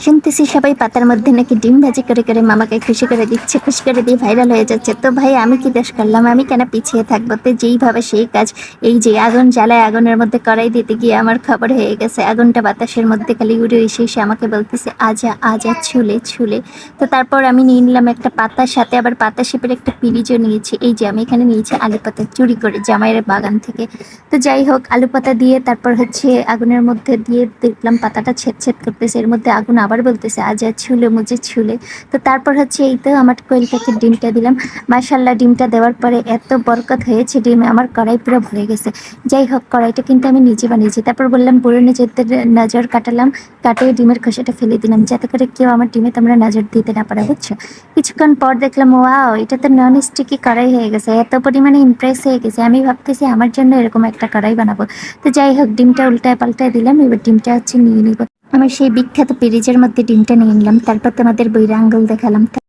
শুনতেছি সবাই পাতার মধ্যে নাকি ডিম ভাজি করে করে মামাকে খুশি করে দিচ্ছে, খুশি করে দিয়ে ভাইরাল হয়ে যাচ্ছে। তো ভাই আমি কি দোষ করলাম? আমি কেন পিছিয়ে থাকবো? তো যেইভাবে সেই কাজ, এই যে আগুন জ্বালায় আগুনের মধ্যে কড়াই দিতে গিয়ে আমার খবর হয়ে গেছে। আগুনটা বাতাসের মধ্যে খালি উড়ে এসে এসে আমাকে বলতেছে আজা আজা ছুলে ছুলে। তো তারপর আমি নিয়ে নিলাম একটা পাতার সাথে আবার পাতা শেপের একটা পিরিচও নিয়েছি। এই যে আমি এখানে নিয়েছি আলু পাতা চুরি করে জামাইয়ের বাগান থেকে। তো যাই হোক, আলু পাতা দিয়ে তারপর হচ্ছে আগুনের মধ্যে দিয়ে দেখলাম পাতাটা ছেদ ছেদ করতেছে, এর মধ্যে আগুন আবার বলতেছে আজা ছুলে মুজে ছুলে। তো তারপর হচ্ছে এই তো আমার কোয়েল পাখির ডিমটা দিলাম। মাশাল্লাহ, ডিমটা দেওয়ার পরে এত বরকত হয়েছে ডিমে, আমার কড়াই পুরো ভরে গেছে। যাই হোক, কড়াইটা কিন্তু আমি নিজে বানিয়েছি। তারপর বললাম বুড়ো নিজেদের নজর কাটালাম, কাটিয়ে ডিমের খোসাটা ফেলে দিলাম যাতে করে কেউ আমার ডিমে তোমরা নজর দিতে না পারো, বুঝছো। কিছুক্ষণ পর দেখলাম ওয়াও, এটা তো নন স্টিকি কড়াই হয়ে গেছে। এত পরিমাণে ইমপ্রেস হয়ে গেছে, আমি ভাবতেছি আমার জন্য এরকম একটা কড়াই বানাবো। তো যাই হোক, ডিমটা উল্টায় পাল্টায় দিলাম। এবার ডিমটা হচ্ছে নিয়ে নিব। আমার সেই বিখ্যাত পেরিজের মধ্যে ডিমটা নিয়ে নিলাম। তারপর তোমাদের বইরা আঙ্গুল দেখালাম।